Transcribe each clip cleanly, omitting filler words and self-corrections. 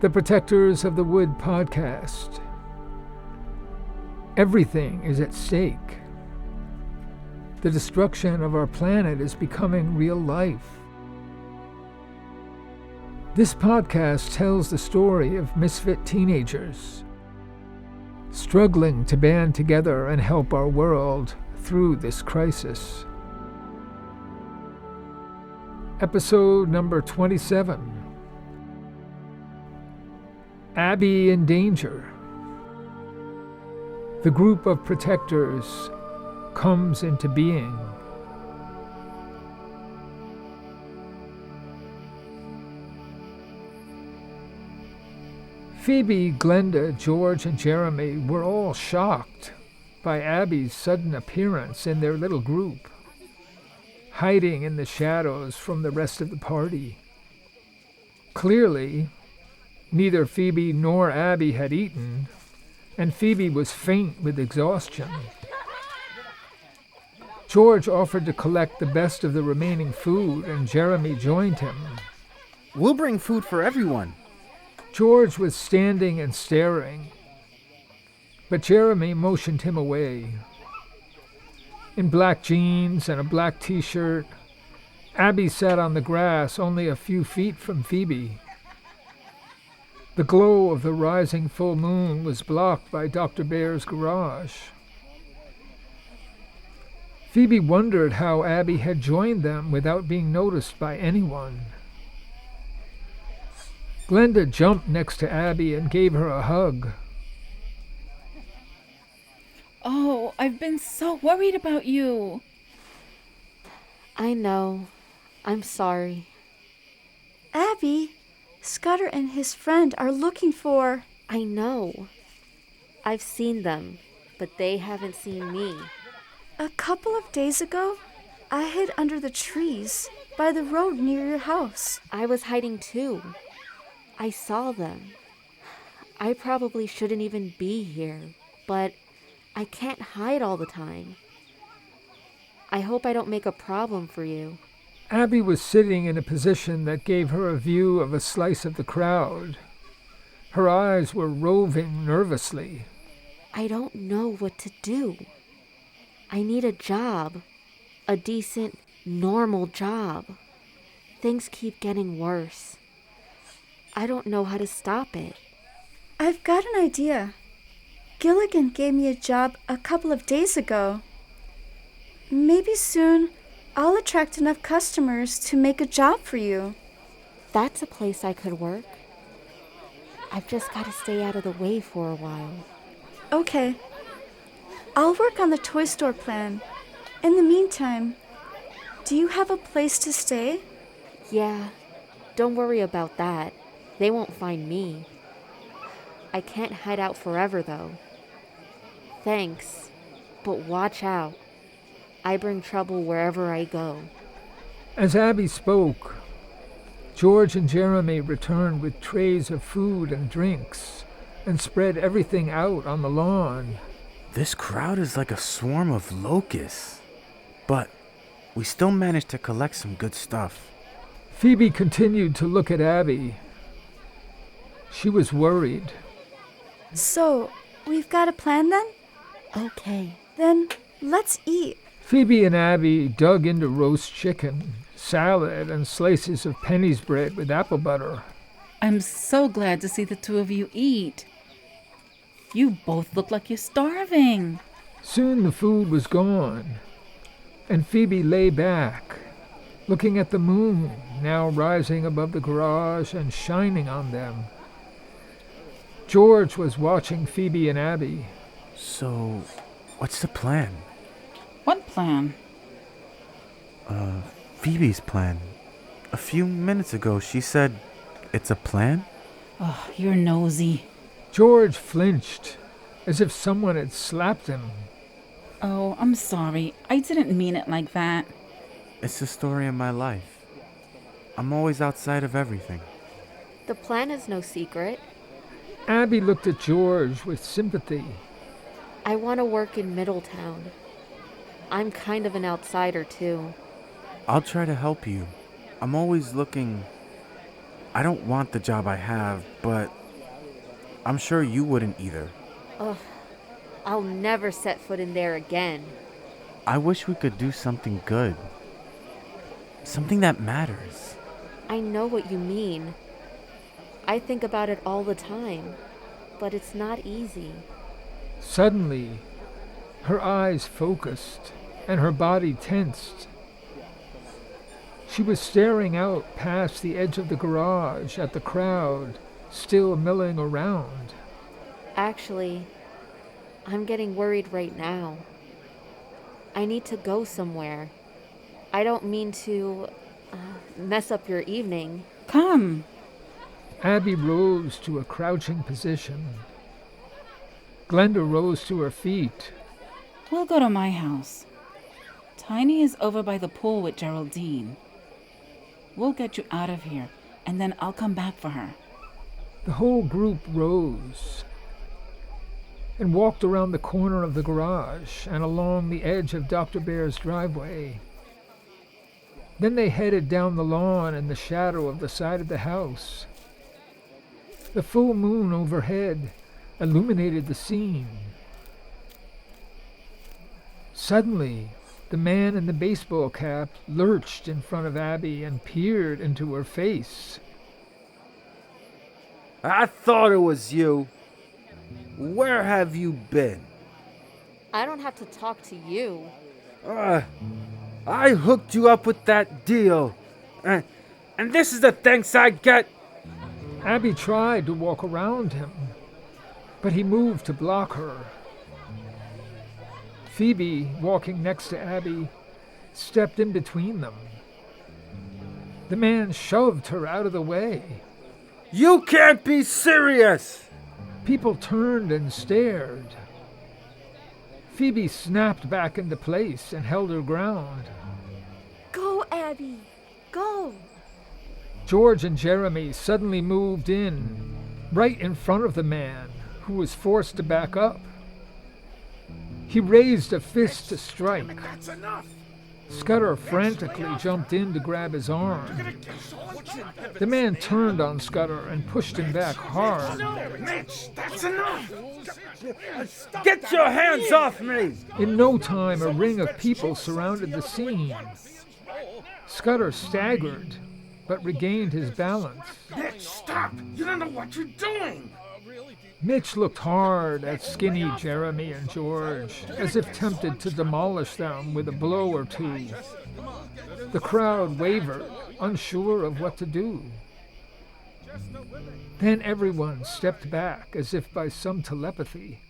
The protectors of the Wood podcast. Everything is at stake. The destruction of our planet is becoming real life. This podcast tells the story of misfit teenagers struggling to band together and help our world through this crisis. Episode number 27. Abby in danger. The group of protectors comes into being. Phoebe, Glenda, George, and Jeremy were all shocked by Abby's sudden appearance in their little group, hiding in the shadows from the rest of the party. Clearly, neither Phoebe nor Abby had eaten, and Phoebe was faint with exhaustion. George offered to collect the best of the remaining food, and Jeremy joined him. We'll bring food for everyone. George was standing and staring, but Jeremy motioned him away. In black jeans and a black t-shirt, Abby sat on the grass only a few feet from Phoebe. The glow of the rising full moon was blocked by Dr. Bear's garage. Phoebe wondered how Abby had joined them without being noticed by anyone. Glenda jumped next to Abby and gave her a hug. Oh, I've been so worried about you. I know. I'm sorry. Abby, Scudder and his friend are looking for... I know. I've seen them, but they haven't seen me. A couple of days ago, I hid under the trees by the road near your house. I was hiding too. I saw them. I probably shouldn't even be here, but I can't hide all the time. I hope I don't make a problem for you. Abby was sitting in a position that gave her a view of a slice of the crowd. Her eyes were roving nervously. I don't know what to do. I need a job. A decent, normal job. Things keep getting worse. I don't know how to stop it. I've got an idea. Gilligan gave me a job a couple of days ago. Maybe soon I'll attract enough customers to make a job for you. That's a place I could work. I've just got to stay out of the way for a while. Okay. I'll work on the toy store plan. In the meantime, do you have a place to stay? Yeah, don't worry about that. They won't find me. I can't hide out forever, though. Thanks, but watch out. I bring trouble wherever I go. As Abby spoke, George and Jeremy returned with trays of food and drinks and spread everything out on the lawn. This crowd is like a swarm of locusts, but we still managed to collect some good stuff. Phoebe continued to look at Abby. She was worried. So, we've got a plan then? Okay. Then, let's eat. Phoebe and Abby dug into roast chicken, salad, and slices of penny's bread with apple butter. I'm so glad to see the two of you eat. You both look like you're starving. Soon the food was gone, and Phoebe lay back, looking at the moon, now rising above the garage and shining on them. George was watching Phoebe and Abby. So, what's the plan? What plan? Phoebe's plan. A few minutes ago, she said it's a plan? Oh, you're nosy. George flinched, as if someone had slapped him. Oh, I'm sorry. I didn't mean it like that. It's the story of my life. I'm always outside of everything. The plan is no secret. Abby looked at George with sympathy. I want to work in Middletown. I'm kind of an outsider, too. I'll try to help you. I'm always looking I don't want the job I have, but I'm sure you wouldn't either. Ugh, I'll never set foot in there again. I wish we could do something good. Something that matters. I know what you mean. I think about it all the time, but it's not easy. Suddenly, her eyes focused and her body tensed. She was staring out past the edge of the garage at the crowd still milling around. Actually, I'm getting worried right now. I need to go somewhere. I don't mean to mess up your evening. Come. Abby rose to a crouching position. Glenda rose to her feet. We'll go to my house. Tiny is over by the pool with Geraldine. We'll get you out of here, and then I'll come back for her. The whole group rose and walked around the corner of the garage and along the edge of Dr. Bear's driveway. Then they headed down the lawn in the shadow of the side of the house. The full moon overhead illuminated the scene. Suddenly, the man in the baseball cap lurched in front of Abby and peered into her face. I thought it was you. Where have you been? I don't have to talk to you. I hooked you up with that deal. And this is the thanks I get. Abby tried to walk around him, but he moved to block her. Phoebe, walking next to Abby, stepped in between them. The man shoved her out of the way. You can't be serious! People turned and stared. Phoebe snapped back into place and held her ground. Go, Abby, go. George and Jeremy suddenly moved in, right in front of the man, who was forced to back up. He raised a fist to strike. That's enough! Scudder frantically jumped in to grab his arm. The man turned on Scudder and pushed him back hard. Mitch, that's enough! Get your hands off me! In no time, a ring of people surrounded the scene. Scudder staggered, but regained his balance. Mitch, stop! You don't know what you're doing! Mitch looked hard at skinny Jeremy and George, as if tempted to demolish them with a blow or two. The crowd wavered, unsure of what to do. Then everyone stepped back as if by some telepathy,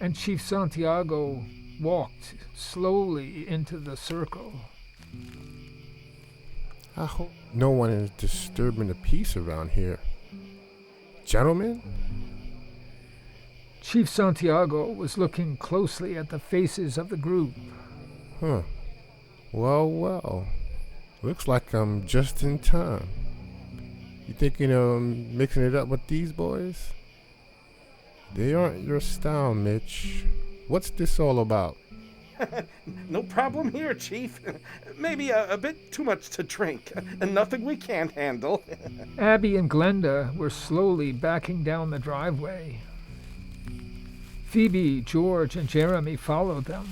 and Chief Santiago walked slowly into the circle. I hope no one is disturbing the peace around here. Gentlemen? Chief Santiago was looking closely at the faces of the group. Huh. Well. Looks like I'm just in time. You thinking of mixing it up with these boys? They aren't your style, Mitch. What's this all about? No problem here, Chief. Maybe a bit too much to drink, and nothing we can't handle. Abby and Glenda were slowly backing down the driveway. Phoebe, George, and Jeremy followed them.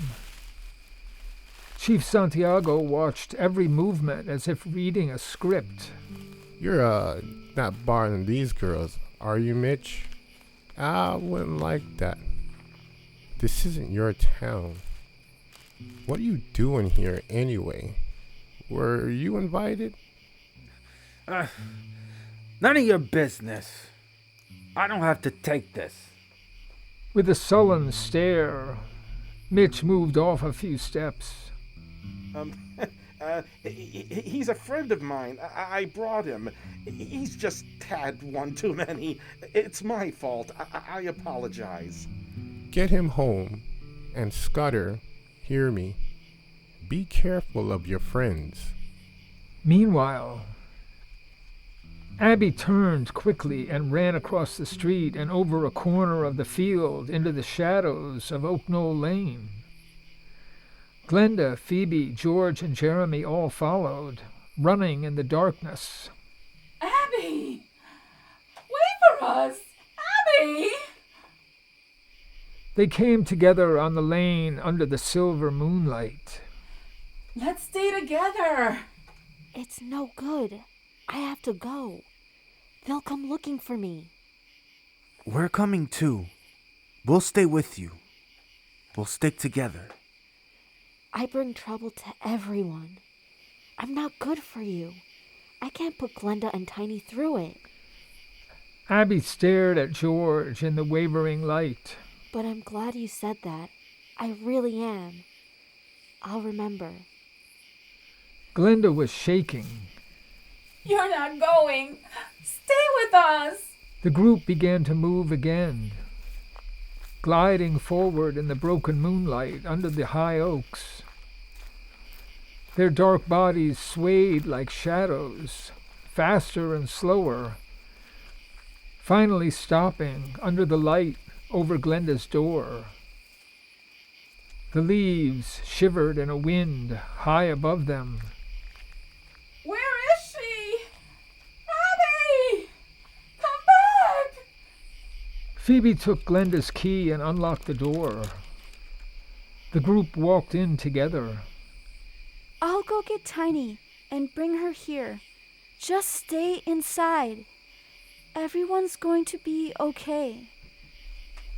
Chief Santiago watched every movement as if reading a script. You're, not barring these girls, are you, Mitch? I wouldn't like that. This isn't your town. What are you doing here anyway? Were you invited? None of your business. I don't have to take this. With a sullen stare, Mitch moved off a few steps. He's a friend of mine. I brought him. He's just had one too many. It's my fault. I apologize. Get him home. And Scudder, hear me. Be careful of your friends. Meanwhile, Abby turned quickly and ran across the street and over a corner of the field into the shadows of Oak Knoll Lane. Glenda, Phoebe, George, and Jeremy all followed, running in the darkness. Abby! for us! Abby! They came together on the lane under the silver moonlight. Let's stay together! It's no good. I have to go. They'll come looking for me. We're coming too. We'll stay with you. We'll stick together. I bring trouble to everyone. I'm not good for you. I can't put Glenda and Tiny through it. Abby stared at George in the wavering light. But I'm glad you said that. I really am. I'll remember. Glenda was shaking. You're not going. Stay with us. The group began to move again, gliding forward in the broken moonlight under the high oaks. Their dark bodies swayed like shadows, faster and slower, finally stopping under the light over Glenda's door. The leaves shivered in a wind high above them. Where is she? Abby! Come back! Phoebe took Glenda's key and unlocked the door. The group walked in together. I'll go get Tiny and bring her here. Just stay inside. Everyone's going to be okay.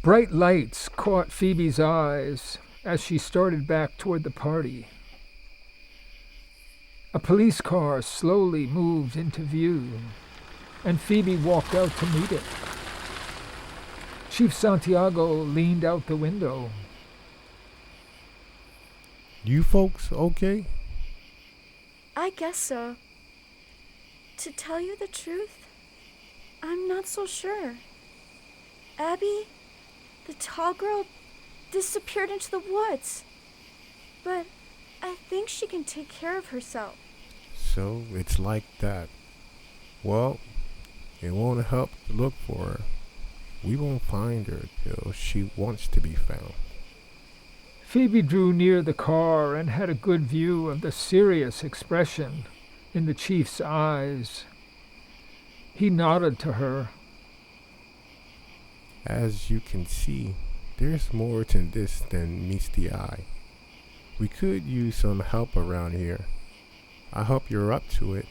Bright lights caught Phoebe's eyes as she started back toward the party. A police car slowly moved into view, and Phoebe walked out to meet it. Chief Santiago leaned out the window. You folks okay? I guess so. To tell you the truth, I'm not so sure. Abby, the tall girl, disappeared into the woods. But I think she can take care of herself. So it's like that. Well, it won't help to look for her. We won't find her till she wants to be found. Phoebe drew near the car and had a good view of the serious expression in the chief's eyes. He nodded to her. As you can see, there's more to this than meets the eye. We could use some help around here. I hope you're up to it.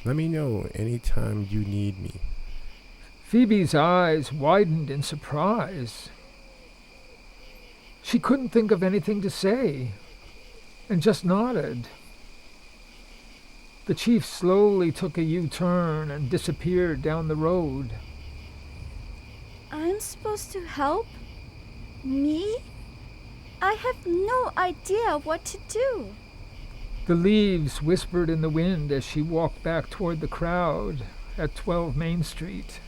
Let me know anytime you need me. Phoebe's eyes widened in surprise. She couldn't think of anything to say, and just nodded. The chief slowly took a U-turn and disappeared down the road. I'm supposed to help? Me? I have no idea what to do. The leaves whispered in the wind as she walked back toward the crowd at 12 Main Street.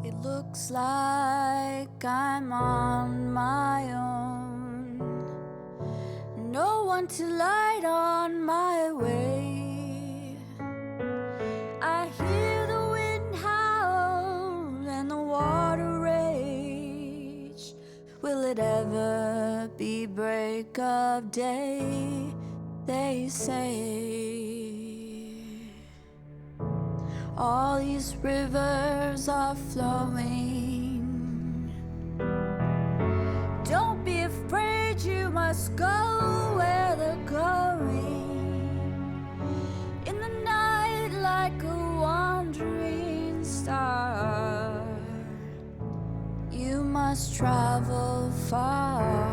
It looks like I'm on my own. No one to light on my way. I hear the wind howl and the water rage. Will it ever be break of day? They say. All these rivers are flowing. Don't be afraid, you must go where they're going. In the night like a wandering star, you must travel far.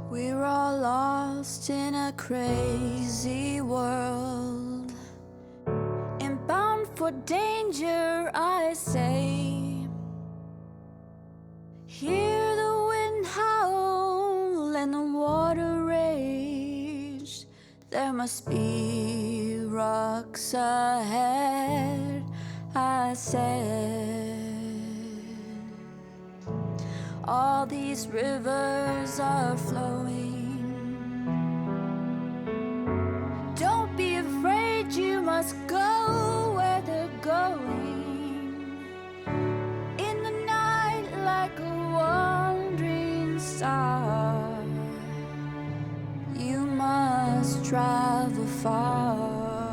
We're all lost in a crazy world, and bound for danger, I say. Hear the wind howl and the water rage. There must be rocks ahead. I said, all these rivers are flowing. Don't be afraid, you must go where they're going. In the night, like a wandering star, you must travel far.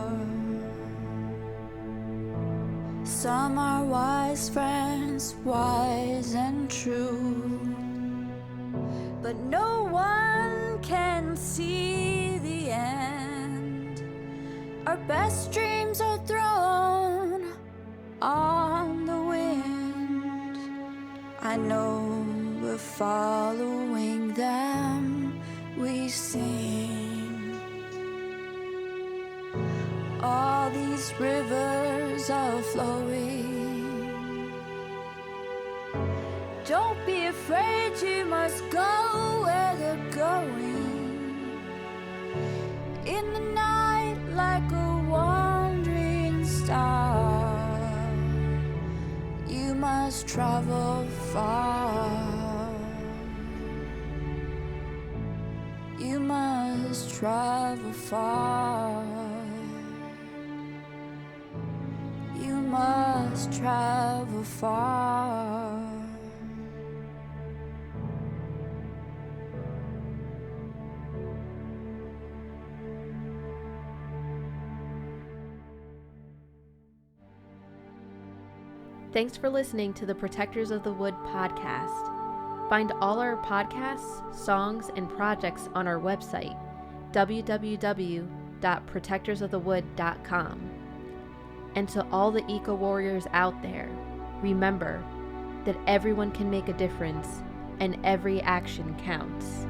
Some are wise friends, wise and true, but no one can see the end. Our best dreams are thrown on the wind. I know we're following them, we sing. All these rivers are flowing. Don't be afraid, you must go where they're going. In the night, like a wandering star, you must travel far. You must travel far. You must travel far. Thanks for listening to the Protectors of the Wood podcast. Find all our podcasts, songs, and projects on our website, www.protectorsofthewood.com. And to all the eco-warriors out there, remember that everyone can make a difference and every action counts.